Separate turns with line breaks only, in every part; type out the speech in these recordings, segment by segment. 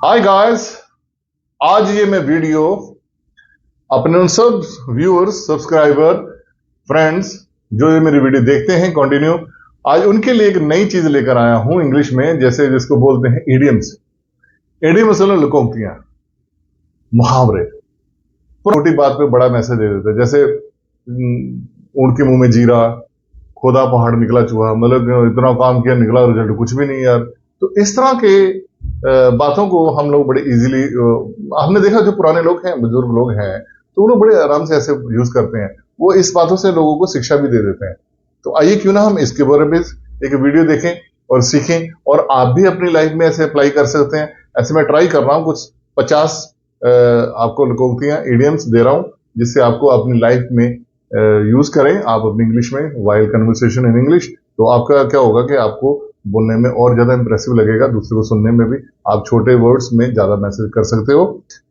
Hi guys, आज ये मैं वीडियो अपने उन सब व्यूअर्स, सब्सक्राइबर, फ्रेंड्स जो ये मेरी वीडियो देखते हैं कंटिन्यू, आज उनके लिए एक नई चीज लेकर आया हूं इंग्लिश में, जैसे जिसको बोलते हैं इडियम्स। इडियम असल में लुकोक्तियां, मुहावरे, छोटी बात पे बड़ा मैसेज दे देते हैं। जैसे ऊंट के मुंह में जीरा, खोदा पहाड़ निकला चूहा, मतलब इतना काम किया निकला रिजल्ट कुछ भी नहीं यार। तो इस तरह के बातों को हम लोग बड़े इजीली, हमने देखा जो पुराने लोग हैं, बुजुर्ग लोग हैं, तो वो लोग बड़े आराम से ऐसे यूज करते हैं। वो इस बातों से लोगों को शिक्षा भी दे देते हैं। तो आइए क्यों ना हम इसके बारे में एक वीडियो देखें और सीखें, और आप भी अपनी लाइफ में ऐसे अप्लाई कर सकते हैं। ऐसे मैं ट्राई कर रहा हूँ, कुछ 50 आपको लुकोक्तियां, इडियम्स दे रहा हूं, जिससे आपको अपनी लाइफ में यूज करें आप अपनी इंग्लिश में, वाइल कन्वर्सेशन इन इंग्लिश। तो आपका क्या होगा कि आपको बोलने में और ज्यादा इंप्रेसिव लगेगा, दूसरे को सुनने में भी आप छोटे वर्ड्स में ज्यादा मैसेज कर सकते हो।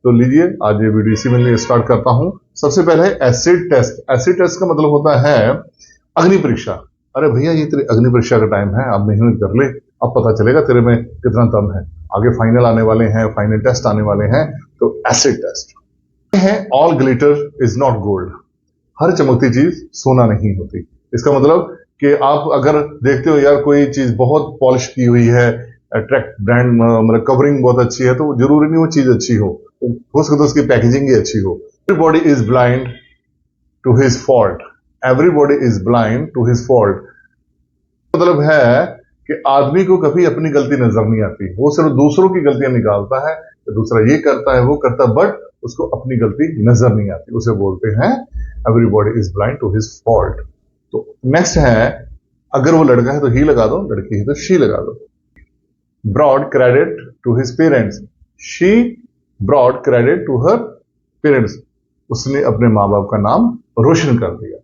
तो लीजिए आज ये वीडियो इसी में स्टार्ट करता हूं। सबसे पहले एसिड टेस्ट। एसिड टेस्ट का मतलब होता है अग्नि परीक्षा। अरे भैया ये तेरी अग्नि परीक्षा का टाइम है, अब मेहनत कर ले, अब पता चलेगा तेरे में कितना दम है। आगे फाइनल आने वाले हैं, फाइनल टेस्ट आने वाले हैं। तो एसिड टेस्ट है all glitter is not gold. हर चमकती चीज सोना नहीं होती। इसका मतलब कि आप अगर देखते हो यार कोई चीज बहुत पॉलिश की हुई है, अट्रैक्ट ब्रांड, मतलब कवरिंग बहुत अच्छी है, तो जरूरी नहीं वो चीज अच्छी हो सकता है उसकी पैकेजिंग ही अच्छी हो। Everybody is blind to his fault. Everybody is blind to his fault मतलब है कि आदमी को कभी अपनी गलती नजर नहीं आती, वो सिर्फ दूसरों की गलतियां निकालता है। तो दूसरा ये करता है, वो करता है, बट उसको अपनी गलती नजर नहीं आती। उसे बोलते हैं everybody is blind to his fault. तो नेक्स्ट है, अगर वो लड़का है तो ही लगा दो, लड़की है तो शी लगा दो। Brought credit to his parents. She brought credit to her parents. उसने अपने माँ बाप का नाम रोशन कर दिया।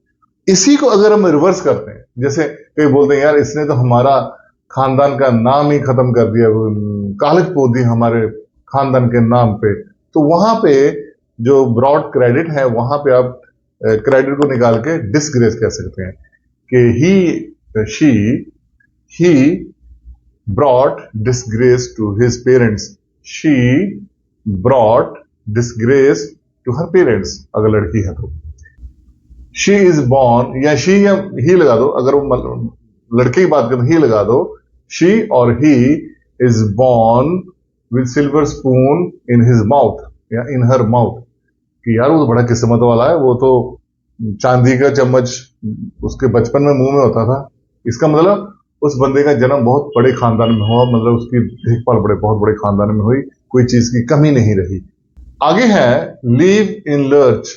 इसी को अगर हम रिवर्स करते हैं, जैसे कई बोलते हैं यार इसने तो हमारा खानदान का नाम ही खत्म कर दिया, कालिक पोत दी हमारे खानदान के नाम पे, तो वहां पे जो ब्रॉड क्रेडिट है, वहां पे आप क्रेडिट को निकाल के डिसग्रेस कह सकते हैं कि he brought disgrace to his parents. She brought disgrace to her parents, अगर लड़की है तो। शी इज बॉर्न, या शी या ही लगा दो, अगर वो लड़के की बात करें ही लगा दो। शी और he is born with silver spoon in his mouth या इन हर माउथ, कि यार वो तो बड़ा किस्मत वाला है, वो तो चांदी का चम्मच उसके बचपन में मुंह में होता था। इसका मतलब उस बंदे का जन्म बहुत बड़े खानदान में हुआ, मतलब उसकी देखभाल बहुत बड़े खानदान में हुई, कोई चीज की कमी नहीं रही। आगे है लिव इन लर्च।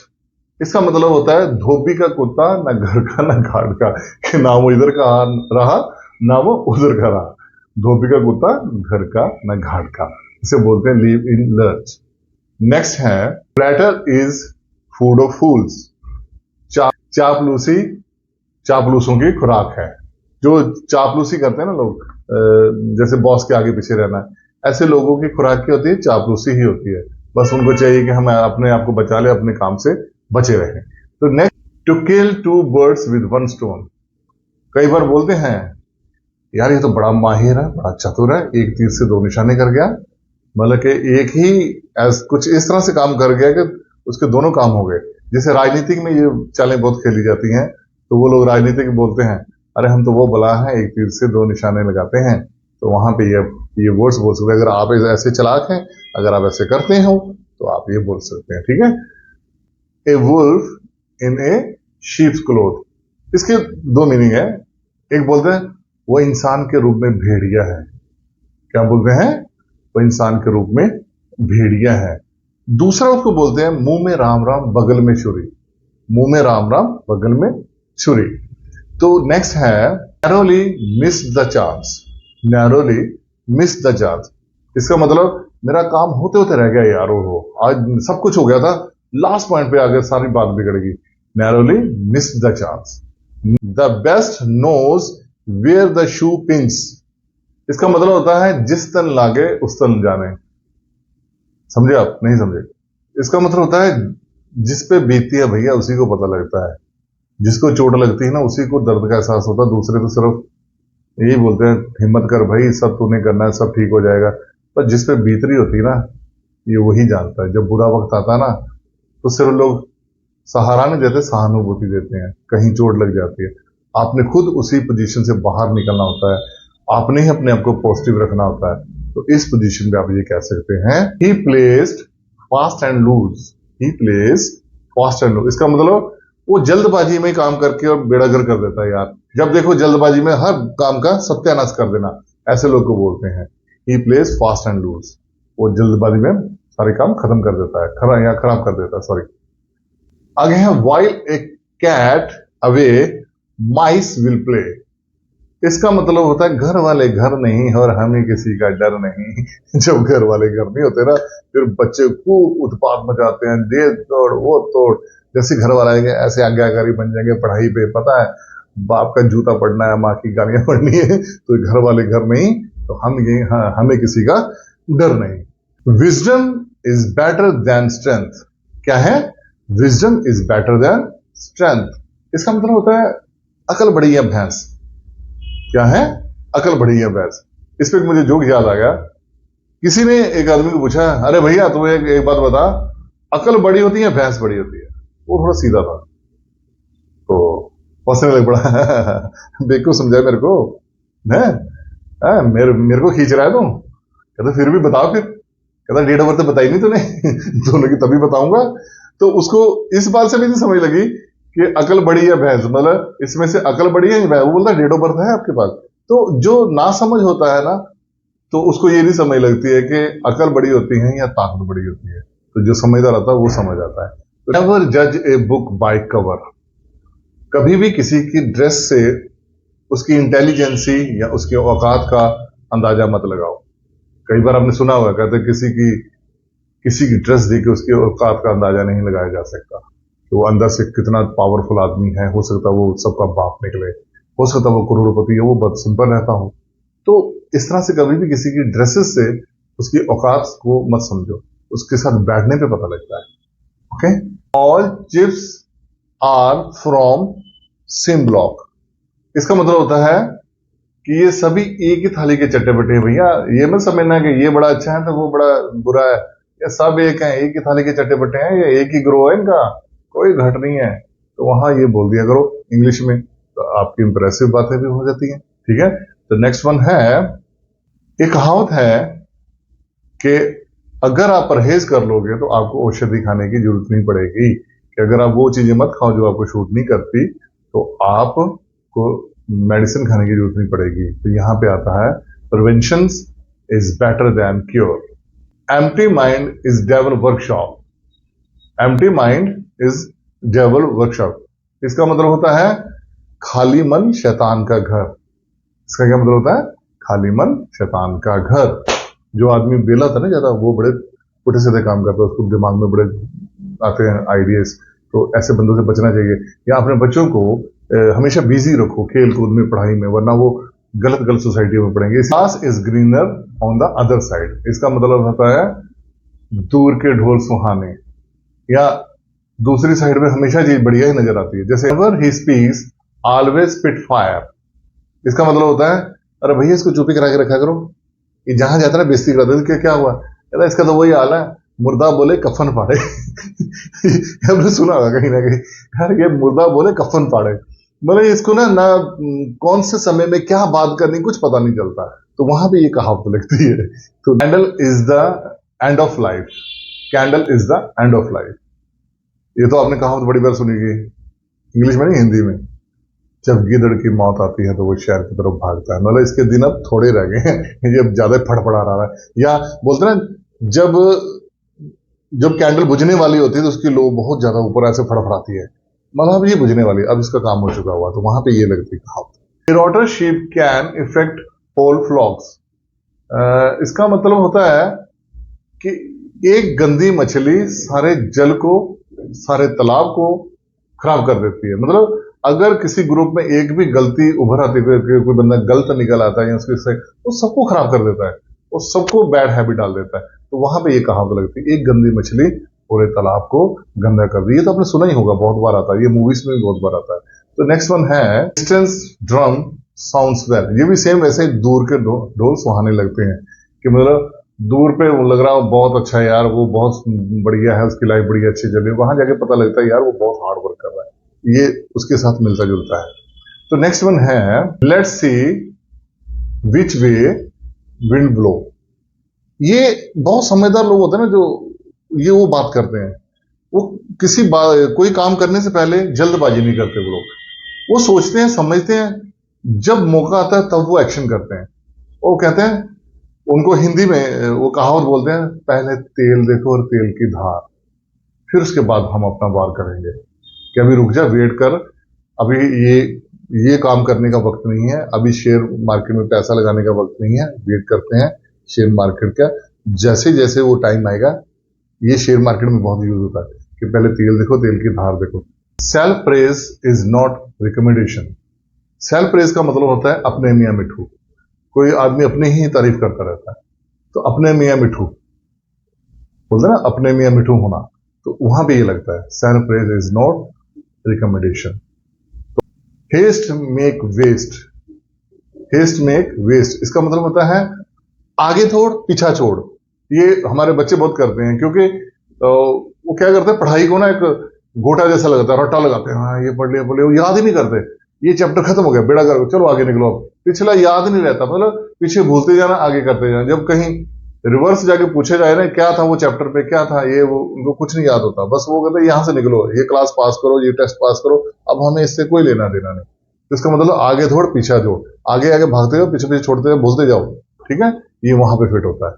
इसका मतलब होता है धोबी का कुत्ता, ना घर का ना घाट का, कि ना वो इधर का रहा ना वो उधर का रहा। धोबी का कुत्ता, घर का ना घाट का, इसे बोलते हैं लिव इन लर्च। नेक्स्ट है प्लेटर इज फूड ऑफ फूल्स। चापलूसी चापलूसों की खुराक है। जो चापलूसी करते हैं ना लोग, जैसे बॉस के आगे पीछे रहना, ऐसे लोगों की खुराक क्या होती है? चापलूसी ही होती है। बस उनको चाहिए कि हम अपने आप को बचा ले, अपने काम से बचे रहें। तो next, to kill two birds with one stone. कई बार बोलते हैं यार ये तो बड़ा माहिर है, बड़ा चतुर है, एक तीर से दो निशाने कर गया। मतलब कि एक ही कुछ इस तरह से काम कर गया कि उसके दोनों काम हो गए। जैसे राजनीतिक में ये चालें बहुत खेली जाती हैं, तो वो लोग राजनीतिक बोलते हैं अरे हम तो वो बला है, एक तीर से दो निशाने लगाते हैं। तो वहां पे ये वर्ड्स बोल सकते हैं। अगर आप ऐसे चालाक हैं, अगर आप ऐसे करते हो, तो आप ये बोल सकते हैं, ठीक है। ए वुल्फ इन ए शीप्स क्लोथ। इसके दो मीनिंग है। एक बोलते हैं वो इंसान के रूप में भेड़िया है। क्या बोलते हैं? वो इंसान के रूप में भेड़िया है। दूसरा उसको बोलते हैं मुंह में राम राम बगल में छुरी। मुंह में राम राम बगल में छुरी। तो नेक्स्ट है narrowly miss the chance. Narrowly miss the chance. इसका मतलब मेरा काम होते होते रह गया यार, हो आज सब कुछ हो गया था, लास्ट पॉइंट पे आगे सारी बात बिगड़ गई। Narrowly miss the chance. The best knows where the shoe pinch. इसका मतलब होता है जिस तन लागे उस तन जाने। समझे आप? नहीं समझे? इसका मतलब होता है जिस पे बीतती है भैया उसी को पता लगता है। जिसको चोट लगती है ना उसी को दर्द का एहसास होता है। दूसरे तो सिर्फ यही बोलते हैं हिम्मत कर भाई, सब तूने करना है, सब ठीक हो जाएगा। पर जिस पे बीत रही होती है ना, ये वही जानता है। जब बुरा वक्त आता है ना, तो सिर्फ लोग सहारा नहीं देते, सहानुभूति देते हैं, कहीं चोट लग जाती है। आपने खुद उसी पोजीशन से बाहर निकलना होता है, आपने ही अपने आप को पॉजिटिव रखना होता है। तो इस पोजीशन पे आप ये कह सकते हैं, he placed fast and loose, he place fast and loose. इसका मतलब वो जल्दबाजी में काम करके और बेड़ागर कर देता है यार। जब देखो जल्दबाजी में हर काम का सत्यानाश कर देना, ऐसे लोग को बोलते हैं ही प्लेस फास्ट एंड लूज। वो जल्दबाजी में सारे काम खत्म कर देता है, या खराब कर देता है, सॉरी। आगे है while a cat away mice will play. इसका मतलब होता है घर वाले घर नहीं और हमें किसी का डर नहीं। जब घर वाले घर नहीं होते ना, फिर बच्चे खूब उत्पात मचाते हैं, ये तोड़ वो तोड़। जैसे घर वाले आएंगे ऐसे आज्ञाकारी बन जाएंगे पढ़ाई पे, पता है बाप का जूता पड़ना है, माँ की गालियां पड़नी है, तो घर वाले घर नहीं, तो हमें किसी का डर नहीं। Wisdom is better than strength. क्या है? Wisdom is better than strength. इसका मतलब होता है अकल बड़ी है भैंस। क्या है? अकल बड़ी है भैंस। इस पे मुझे जोक याद आ गया। किसी ने एक आदमी को पूछा, अरे भैया तू एक बात बता, अकल बड़ी होती है भैंस बड़ी होती है? वो थोड़ा सीधा था, तो हंसने लग पड़ा। बेवकूफ समझा मेरे को है? मेरे को खींच रहा है तू? कहता फिर भी बताओ फिर। कहता डेट ऑफ बर्थ बताई नहीं तूने। दोनों की तभी बताऊंगा। तो उसको इस बात से भी नहीं समझ लगी कि अकल बड़ी है भैंस, मतलब इसमें से अकल बड़ी है भैंस। वो बोलता डेट ऑफ बर्थ है आपके पास। तो जो ना समझ होता है ना, तो उसको ये नहीं समझ लगती है कि अकल बड़ी होती है या ताकत बड़ी होती है। तो जो समझदार आता है वो समझ आता है। नेवर जज ए बुक बाय कवर। कभी भी किसी की ड्रेस से उसकी इंटेलिजेंसी या उसके औकात का अंदाजा मत लगाओ। कई बार आपने सुना होगा, कहते किसी की ड्रेस देख के उसके औकात का अंदाजा नहीं लगाया जा सकता, कि वो अंदर से कितना पावरफुल आदमी है। हो सकता है वो सबका बाप निकले, हो सकता है वो करोड़पति है, वो बहुत सिंपल रहता हो। तो इस तरह से कभी भी किसी की ड्रेसेस से उसकी औकात को मत समझो, उसके साथ बैठने पे पता लगता है। Okay, all chips are from same block. इसका मतलब होता है कि ये सभी एक ही थाली के चट्टे बट्टे हैं। भैया ये मत समझना कि ये बड़ा अच्छा है तो वो बड़ा बुरा है। ये सब एक है, एक ही थाली के चट्टे बट्टे हैं, ये एक ही ग्रोह है, इनका कोई घट नहीं है। तो वहां ये बोल दिया करो इंग्लिश में, तो आपकी इंप्रेसिव बातें भी हो जाती हैं। ठीक है, तो नेक्स्ट वन है, एक कहावत है कि अगर आप परहेज कर लोगे तो आपको औषधि खाने की जरूरत नहीं पड़ेगी, कि अगर आप वो चीजें मत खाओ जो आपको शूट नहीं करती, तो आपको मेडिसिन खाने की जरूरत नहीं पड़ेगी। तो यहां पे आता है, prevention is better than cure. Empty mind is devil workshop. Empty mind is devil workshop. इसका मतलब होता है खाली मन शैतान का घर। इसका क्या मतलब होता है? खाली मन शैतान का घर। जो आदमी बेला था ना ज्यादा, वो बड़े पुठे सीधे काम करता है, उसको दिमाग में बड़े आते हैं आइडियाज। तो ऐसे बंदों से बचना चाहिए। या अपने बच्चों को हमेशा बिजी रखो खेल कूद में, पढ़ाई में, वरना वो गलत गलत सोसाइटी में पढ़ेंगे। Grass is greener on the other side. इसका मतलब होता है दूर के ढोल सुहाने, या दूसरी साइड में हमेशा चीज बढ़िया ही नजर आती है। जैसे ever he speaks always spit fire. इसका मतलब होता है, अरे भैया इसको चुपी करा के रखा करो, ये जहां जाता है बेइज्जती करा देते। क्या हुआ? कहता इसका तो वही हाल है, मुर्दा बोले कफन फाड़े। हमने सुना होगा कहीं ना कहीं, यार ये मुर्दा बोले कफन फाड़े, मतलब इसको ना कौन से समय में क्या बात करनी कुछ पता नहीं चलता। तो वहां पे ये कहावत लगती है। तो candle is the end of life. Candle is the end of life. ये तो आपने कहावत बड़ी बार सुनी गई, इंग्लिश में नहीं हिंदी में। जब गिदड़ की मौत आती है तो वो शहर की तरफ भागता है। मतलब इसके दिन अब थोड़े रह गए हैं, ये अब ज्यादा फड़फड़ा रहा है। या बोलते ना, जब कैंडल बुझने वाली होती है तो उसकी लो बहुत ज्यादा ऊपर ऐसे फड़फड़ाती है, मतलब अब ये बुझने वाली, अब इसका काम हो चुका हुआ। तो वहां पे ये लगती है कहावत। Rotten sheep can effect whole flocks. इसका मतलब होता है कि एक गंदी मछली सारे जल को, सारे तालाब को खराब कर देती है। मतलब अगर किसी ग्रुप में एक भी गलती उभर आती है, कोई बंदा गलत निकल आता है या उसके से, तो सबको खराब कर देता है, वो सबको बैड हैबिट डाल देता है। तो वहां पे ये कहावत लगती है, एक गंदी मछली पूरे तालाब को गंदा कर दी। ये तो आपने सुना ही होगा, बहुत बार आता है, ये मूवीज में भी बहुत बार आता है। तो नेक्स्ट वन है, डिस्टेंस ड्रम साउंड्स वेल। ये भी सेम वैसे दूर के ढोल सुहाने लगते हैं, कि मतलब दूर पे वो लग रहा है बहुत अच्छा है यार, वो बहुत बढ़िया है, उसकी लाइफ बड़ी अच्छी चल रही है, वहां जाके पता लगता है यार वो बहुत हार्ड वर्क कर रहा है। ये उसके साथ मिलता जुलता है। तो नेक्स्ट वन है, let's see which way wind blow. ये बहुत समझदार लोग होते हैं ना, जो ये वो बात करते हैं, वो कोई काम करने से पहले जल्दबाजी नहीं करते वो लोग। वो सोचते हैं, समझते हैं, जब मौका आता है तब वो एक्शन करते हैं। वो कहते हैं, उनको हिंदी में वो कहावत बोलते हैं, पहले तेल देखो और तेल की धार, फिर उसके बाद हम अपना वार करेंगे। कि अभी रुक जा, वेट कर, अभी ये काम करने का वक्त नहीं है, अभी शेयर मार्केट में पैसा लगाने का वक्त नहीं है, वेट करते हैं शेयर मार्केट का। जैसे जैसे वो टाइम आएगा, ये शेयर मार्केट में बहुत यूज होता है कि पहले तेल देखो, तेल की धार देखो। Self praise is not recommendation. Self praise का मतलब होता है अपने मियाँ मिठू। कोई आदमी अपनी ही तारीफ करता रहता है, तो अपने मियाँ मिठू बोलते हैं ना, अपने मियाँ मिठू होना। तो वहां पे ये लगता है self praise is not recommendation. Haste make waste. Haste make waste, इसका मतलब होता है आगे छोड़ पीछा छोड़। ये हमारे बच्चे बहुत करते हैं, क्योंकि वो क्या करते हैं, पढ़ाई को ना एक गोटा जैसा लगता है, रट्टा लगाते हैं, हाँ ये पढ़ लिया, वो याद ही नहीं करते। ये चैप्टर खत्म हो गया, बेड़ा कर, चलो आगे निकलो। अब पिछला याद नहीं रहता, मतलब पीछे भूलते जाना, आगे करते जाना। जब कहीं रिवर्स जाके पूछे जाए ना क्या था वो चैप्टर पे, क्या था ये, वो उनको कुछ नहीं याद होता। बस वो कहते हैं यहां से निकलो, ये क्लास पास करो, ये टेस्ट पास करो, अब हमें इससे कोई लेना देना नहीं। तो इसका मतलब आगे छोड़ पीछा छोड़, आगे आगे भागते जाओ, पीछे पीछे छोड़ते जाओ, भूलते जाओ। ठीक है, ये वहां पे फिट होता है।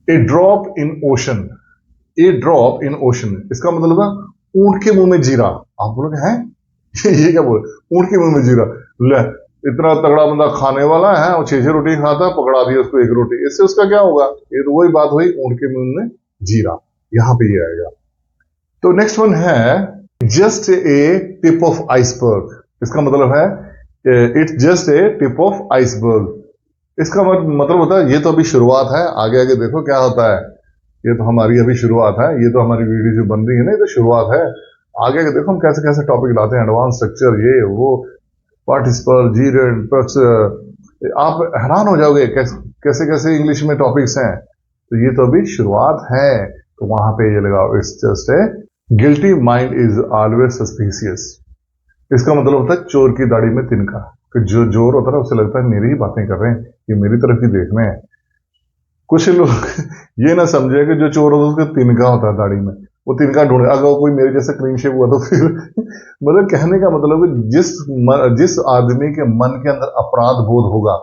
A drop in ocean. A drop in ocean, इसका मतलब है ऊंट के मुंह में जीरा। आप बोलोगे हैं ये क्या बोले, ऊंट के मुंह में जीरा? ले, इतना तगड़ा बंदा खाने वाला है, वो 6-6 रोटी खाता है, पकड़ा दिया उसको 1 रोटी, इससे उसका क्या होगा? ये तो वही बात हुई, ऊंट के मुंह में जीरा। यहां पे ये आएगा। तो नेक्स्ट वन है, just a tip of iceberg. इसका मतलब है it's just a tip of iceberg. इसका मतलब होता है ये तो अभी शुरुआत है, आगे आगे देखो क्या होता है। ये तो हमारी अभी शुरुआत है, ये तो हमारी वीडियो जो बन रही है ना, ये तो शुरुआत है। आगे आगे देखो हम कैसे कैसे टॉपिक लाते हैं, एडवांस स्ट्रक्चर, ये वो, पार्टिसिपल, जीरेंट, आप हैरान हो जाओगे कैसे कैसे इंग्लिश में टॉपिक्स हैं। तो ये तो अभी शुरुआत है, तो वहां पे ये लगाओ, it's just a guilty mind is always suspicious. इसका मतलब होता है चोर की दाढ़ी में तिनका। कि जो जोर होता है ना, उसे लगता है मेरी ही बातें कर रहे हैं, ये मेरी तरफ ही देख रहे हैं। कुछ लोग ये ना समझे कि जो चोर होता है उसका तिनका होता है दाढ़ी में, वो तिनका ढूंढे। अगर कोई मेरे जैसा क्लीन शेव हुआ तो फिर मतलब कहने का मतलब है जिस आदमी के मन के अंदर अपराध बोध होगा,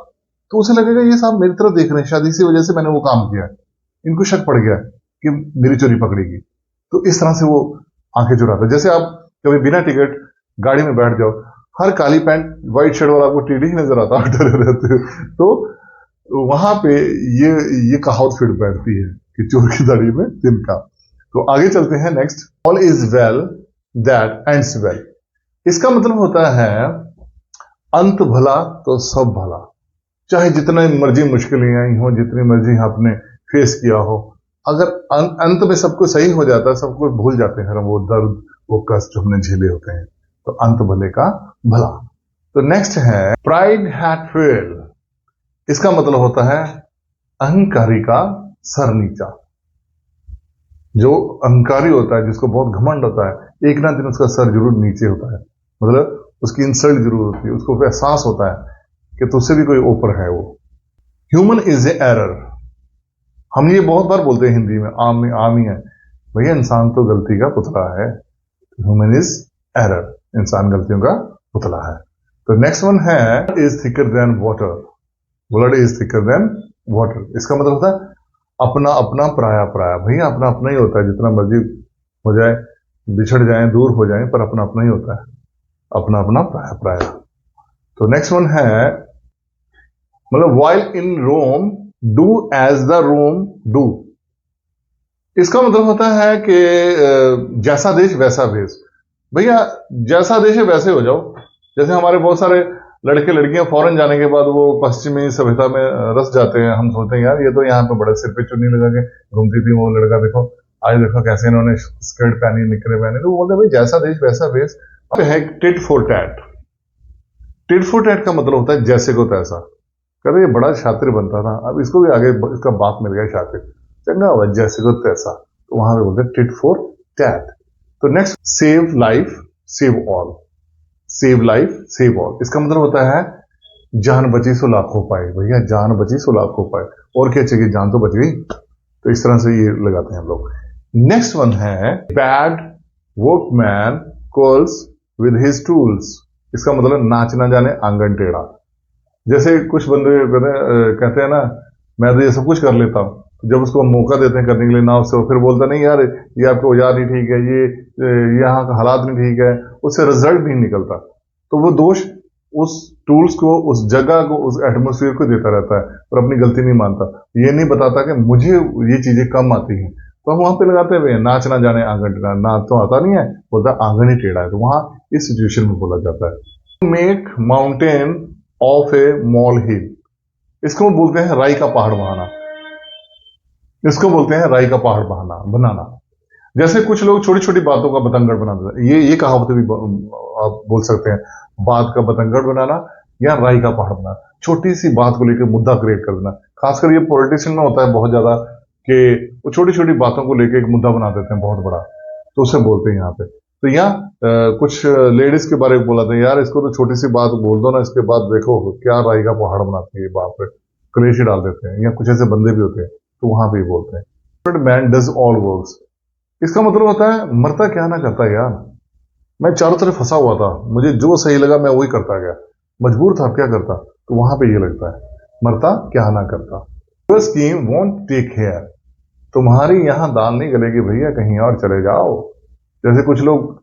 तो उसे लगेगा ये साहब मेरी तरफ देख रहे हैं, शायद इसी वजह से मैंने वो काम किया, इनको शक पड़ गया कि मेरी चोरी पकड़ेगी। तो इस तरह से वो आंखें चुराता है। जैसे आप कभी बिना टिकट गाड़ी में बैठ जाओ, हर काली पैंट व्हाइट शर्ट वाला आपको टीडी ही नजर आता है, डरे रहते हो। तो वहां पे ये कहावत फिट बैठती है कि चोर की दाढ़ी में तिनका। तो आगे चलते हैं, next, all is well that ends well. इसका मतलब होता है अंत भला तो सब भला। चाहे जितने मर्जी मुश्किलें आई हो, जितनी मर्जी आपने फेस किया हो, अगर अंत में सब कुछ सही हो जाता है, सब कुछ भूल जाते हैं, वो दर्द, वो कष्ट जो हमने झेले होते हैं, तो अंत भले का भला। तो नेक्स्ट है, प्राइड हैड फेल। इसका मतलब होता है अहंकारी का सर नीचा। जो अहंकारी होता है, जिसको बहुत घमंड होता है, एक ना दिन उसका सर जरूर नीचे होता है, मतलब उसकी इंसल्ट जरूर होती है, उसको एहसास होता है कि तुझसे भी कोई ऊपर है वो। Human is a error. हम ये बहुत बार बोलते हैं हिंदी में, आम ही है भैया, इंसान तो गलती का पुतला है। ह्यूमन इज एरर, इंसान गलतियों का पुतला है। तो नेक्स्ट वन है, is thicker than water. Blood is thicker than water. इसका मतलब होता है अपना अपना पराया पराया। भैया अपना अपना ही होता है, जितना मर्जी हो जाए, बिछड़ जाए, दूर हो जाए, पर अपना अपना ही होता है, अपना अपना पराया पराया। तो नेक्स्ट वन है, मतलब while in Rome do as the Rome do. इसका मतलब होता है कि जैसा देश वैसा भेष। भैया जैसा देश है वैसे हो जाओ। जैसे हमारे बहुत सारे लड़के लड़कियां फॉरेन जाने के बाद वो पश्चिमी सभ्यता में रस जाते हैं। हम सोचते हैं यार ये तो यहाँ पे बड़े सिर पे चुन्नी लगा के घूमती थी वो लड़का, देखो आज देखो कैसे इन्होंने स्कर्ट पहनी, निकरे पहने। तो वो बोलते भाई जैसा देश वैसा भेष। है tit for tat. Tit for tat का मतलब होता है जैसे को तैसा। कहते ये बड़ा शातिर बनता था, अब इसको भी आगे इसका बाप मिल गया शातिर। चंगा हुआ जैसे को तैसा, तो वहां पे बोलते हैं टिट फॉर टैट। तो next, save life save all. Save life save all इसका मतलब होता है जान बची सो लाखों पाए। भैया जान बची सो लाखों पाए, और क्या चाहिए, जान तो बच गई। तो इस तरह से ये लगाते हैं हम लोग। नेक्स्ट वन है bad workman calls with his tools. इसका मतलब नाच ना जाने आंगन टेढ़ा। जैसे कुछ बंदे कहते हैं ना, मैं तो ये सब कुछ कर लेता हूं, जब उसको मौका देते हैं करने के लिए ना, उससे फिर बोलता नहीं यार ये आपका औजार नहीं ठीक है, ये यहाँ का हालात नहीं ठीक है, उससे रिजल्ट नहीं निकलता। तो वो दोष उस टूल्स को, उस जगह को, उस एटमोसफियर को देता रहता है, और अपनी गलती नहीं मानता। ये नहीं बताता कि मुझे ये चीजें कम आती हैं, तो हम वहां पे लगाते हुए नाच ना जाने आंगन टेढ़ा। नाच तो आता नहीं है, बोलता आंगन ही टेढ़ा है। तो वहां इस सिचुएशन में बोला जाता है। Make mountain of a molehill. इसको बोलते हैं राई का पहाड़ बहाना। इसको बोलते हैं राई का पहाड़ बनाना। जैसे कुछ लोग छोटी छोटी बातों का बतंगड़ बना देते हैं। ये कहावत भी आप बोल सकते हैं, बात का बतंगड़ बनाना या राई का पहाड़ बनाना। छोटी सी बात को लेकर मुद्दा क्रिएट कर देना। खासकर ये पॉलिटिशियन में होता है बहुत ज्यादा, कि वो छोटी छोटी बातों को लेकर एक मुद्दा बना देते हैं बहुत बड़ा, तो उसे बोलते हैं यहाँ पे। तो यहाँ कुछ लेडीज के बारे में बोला था, यार इसको तो छोटी सी बात बोल दो ना, इसके बाद देखो क्या राई का पहाड़ बनाती है, बाप रे, कलेश ही डाल देते हैं। या कुछ ऐसे बंदे भी होते हैं, तो वहां पे बोलते हैं मैन डज ऑल वर्क्स। इसका मतलब होता है मरता क्या ना करता यार, मैं चारों तरफ फंसा हुआ था, मुझे जो सही लगा मैं वही करता गया, मजबूर था, क्या करता। तो वहां पे ये लगता है मरता क्या ना करता। Your scheme won't take care. तुम्हारी यहां दाल नहीं गलेगी भैया, कहीं और चले जाओ। जैसे कुछ लोग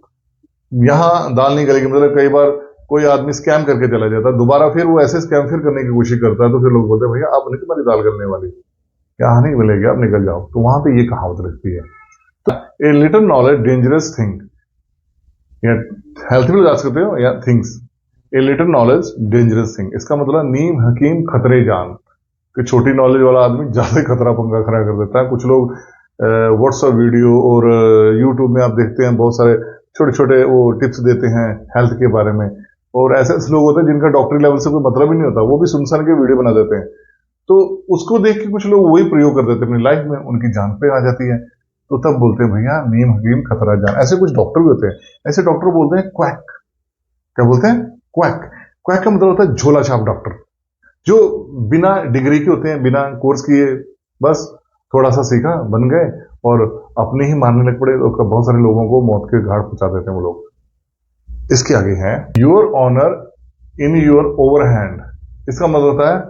यहां दाल नहीं गलेगी, मतलब कई बार कोई आदमी स्कैम करके चला जाता है, दोबारा फिर वो ऐसे स्कैम फिर करने की कोशिश करता है, तो फिर लोग बोलते हैं भैया अब नहीं तुम्हारी दाल गलने वाली, यहाँ नहीं मिलेगी, अब निकल जाओ। तो वहां पे ये कहावत लगती है। A little knowledge dangerous thing, या हेल्थ भी लगा सकते हो, या things. A little knowledge dangerous thing, इसका मतलब नीम हकीम खतरे जान, कि छोटी नॉलेज वाला आदमी ज्यादा खतरा पंगा खड़ा कर देता है। कुछ लोग व्हाट्सएप वीडियो और यूट्यूब में आप देखते हैं बहुत सारे छोटे छोटे वो टिप्स देते हैं हेल्थ के बारे में, और ऐसे ऐसे लोग होते हैं जिनका डॉक्टरी लेवल से कोई मतलब ही नहीं होता, वो भी सुनसान के वीडियो बना देते हैं। तो उसको देख के कुछ लोग वही प्रयोग कर देते हैं अपनी लाइफ में, उनकी जान पे आ जाती है। तो तब बोलते हैं भैया नीम हकीम खतरा जान। ऐसे कुछ डॉक्टर भी होते हैं, ऐसे डॉक्टर बोलते हैं क्वैक। क्या बोलते हैं? क्वैक। क्वैक का मतलब होता है झोला छाप डॉक्टर, जो बिना डिग्री के होते हैं, बिना कोर्स किए, बस थोड़ा सा सीखा, बन गए और अपने ही मारने लग पड़े, तो बहुत सारे लोगों को मौत के घाट पहुंचा देते हैं वो लोग। इसके आगे है your honour in your over hand. इसका मतलब होता है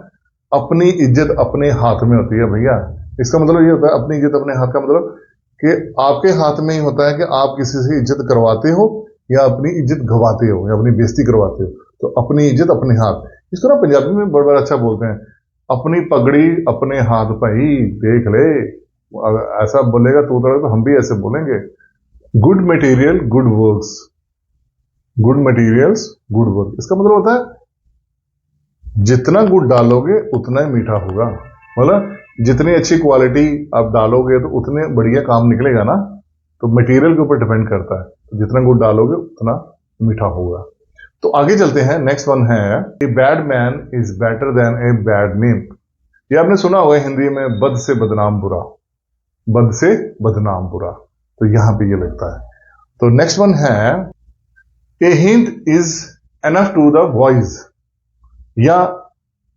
अपनी इज्जत अपने हाथ में होती है भैया। इसका मतलब ये होता है अपनी इज्जत अपने हाथ का मतलब कि आपके हाथ में ही होता है कि आप किसी से इज्जत करवाते हो या अपनी इज्जत गवाते हो या अपनी बेइज्जती करवाते हो। तो अपनी इज्जत अपने हाथ, इसको ना पंजाबी में बड़ा बड़ा अच्छा बोलते हैं, अपनी पगड़ी अपने हाथ भाई देख ले। ऐसा बोलेगा तो हम भी ऐसे बोलेंगे। Good material good works, good materials good work. इसका मतलब होता है जितना गुड़ डालोगे उतना ही मीठा होगा, मतलब जितनी अच्छी क्वालिटी आप डालोगे तो उतने बढ़िया काम निकलेगा ना। तो मटेरियल के ऊपर डिपेंड करता है, तो जितना गुड़ डालोगे उतना मीठा होगा। तो आगे चलते हैं। नेक्स्ट वन है a bad man is better than a bad name. ये आपने सुना होगा हिंदी में, बद से बदनाम बुरा, बद से बदनाम बुरा। तो यहां पे ये लगता है। तो नेक्स्ट वन है a hint is enough to the voice, या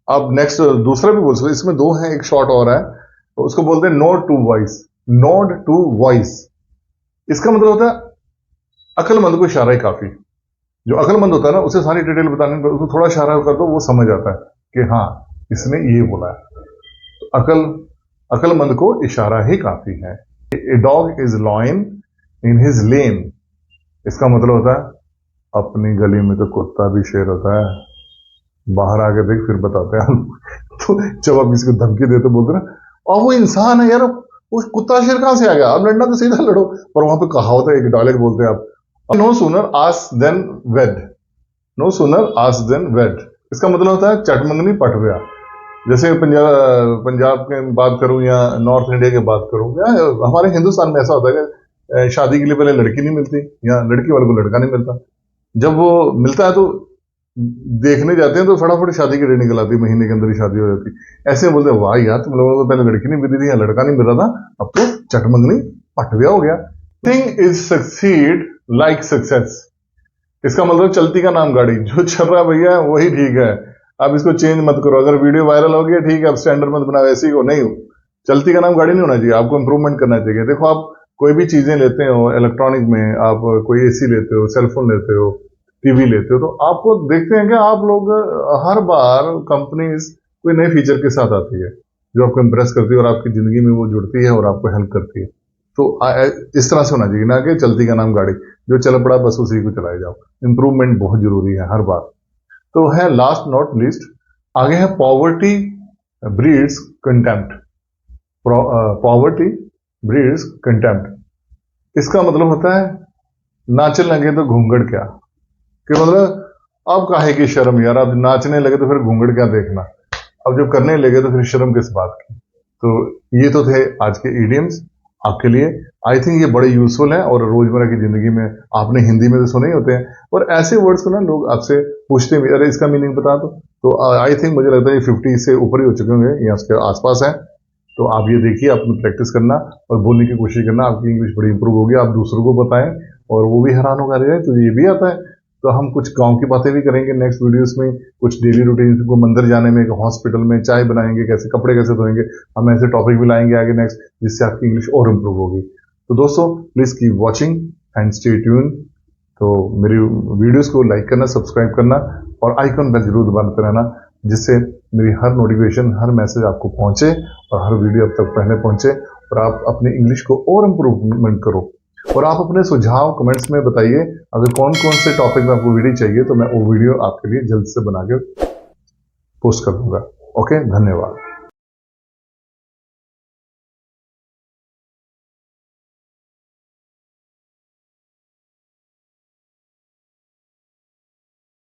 अब नेक्स्ट दूसरा भी बोल सकते, इसमें दो हैं, एक शॉर्ट और है, तो उसको बोलते हैं nod to voice. Nod to voice इसका मतलब होता है अक्लमंद को इशारा ही काफी। जो अक्लमंद होता है ना, उसे सारी डिटेल बताने पर उसको थोड़ा इशारा कर दो, वो समझ आता है कि हाँ इसने ये बोला है। तो अक्लमंद को इशारा ही काफी है। A dog is lion in his lane. इसका मतलब होता है अपनी गली में तो कुत्ता भी शेर होता है, बाहर आके देख फिर बताते हैं। तो जब आप किसी को धमकी देते बोलते ना, और वो इंसान है यार, वो कुत्ता शेर कहां से आ गया, आप लड़ना तो सीधा लड़ो। पर वहां पे कहावत है, एक डायलॉग बोलते हैं आप, नो सूनर आस्क देन वेड, नो सूनर आस्क देन वेड। इसका मतलब होता है चट मंगनी पट गया। जैसे पंजाब की बात करूं या नॉर्थ इंडिया की बात करूं, या हमारे हिंदुस्तान में ऐसा होता है कि शादी के लिए पहले लड़की नहीं मिलती या लड़की वाले को लड़का नहीं मिलता। जब वो मिलता है तो देखने जाते हैं तो फटाफट शादी की डेट निकल आती है, महीने के अंदर ही शादी हो जाती है। ऐसे बोलते हैं, वाह यार तुम लोगों को तो पहले लड़की नहीं मिली थी या लड़का नहीं मिल रहा था, अब तो चट मंगनी पट गया हो गया। Thing is succeed like success. इसका मतलब चलती का नाम गाड़ी, जो चल रहा है भैया वही ठीक है, आप इसको चेंज मत करो। अगर वीडियो वायरल हो गया ठीक है, अब स्टैंडर्ड मत बनाओ, ऐसी को नहीं हो। चलती का नाम गाड़ी नहीं होना चाहिए, आपको इंप्रूवमेंट करना चाहिए। देखो आप कोई भी चीजें लेते हो इलेक्ट्रॉनिक में, आप कोई एसी लेते हो, सेलफोन लेते हो, टीवी लेते हो, तो आपको देखते हैं कि आप लोग हर बार कंपनीज कोई नए फीचर के साथ आती है जो आपको इंप्रेस करती है और आपकी जिंदगी में वो जुड़ती है और आपको हेल्प करती है। तो इस तरह से होना चाहिए, ना कि चलती का नाम गाड़ी, जो चल पड़ा बस उसी को चलाए जाओ। इंप्रूवमेंट बहुत जरूरी है हर बार। तो है लास्ट नॉट लीस्ट, आगे है poverty breeds contempt. Poverty breeds contempt, इसका मतलब होता है नाचने लगे तो घूंघट क्या, कि मतलब अब काहे की शर्म यार, अब नाचने लगे तो फिर घूंघट क्या देखना, अब जब करने लगे तो फिर शर्म किस बात की। तो ये तो थे आज के इडियम्स आपके लिए। आई थिंक ये बड़े यूजफुल हैं और रोजमर्रा की जिंदगी में आपने हिंदी में तो सुने ही होते हैं, और ऐसे वर्ड्स को ना लोग आपसे पूछते भी, अरे इसका मीनिंग बता दो। तो आई थिंक मुझे लगता है ये 50 से ऊपर ही हो चुके होंगे या उसके आसपास है। तो आप ये देखिए, अपनी प्रैक्टिस करना और बोलने की कोशिश करना, आपकी इंग्लिश बड़ी इंप्रूव होगी। आप दूसरों को बताएं और वो भी हैरान होगा, रहे तो ये भी आता है। तो हम कुछ गांव की बातें भी करेंगे नेक्स्ट वीडियोस में, कुछ डेली रूटीन को, मंदिर जाने में, हॉस्पिटल में चाय बनाएंगे कैसे, कपड़े कैसे धोएंगे, हम ऐसे टॉपिक भी लाएंगे आगे नेक्स्ट, जिससे आपकी इंग्लिश और इंप्रूव होगी। तो दोस्तों please keep watching and stay tune. तो मेरी वीडियोस को लाइक करना, सब्सक्राइब करना और आइकन बेल जरूर दबाते रहना, जिससे मेरी हर नोटिफिकेशन, हर मैसेज आपको पहुंचे और हर वीडियो अब तक पहले पहुंचे और आप अपनी इंग्लिश को और इम्प्रूवमेंट करो। और आप अपने सुझाव कमेंट्स में बताइए, अगर कौन कौन से टॉपिक में आपको वीडियो चाहिए तो मैं वो वीडियो आपके लिए जल्द से बना के पोस्ट कर दूंगा। ओके, धन्यवाद।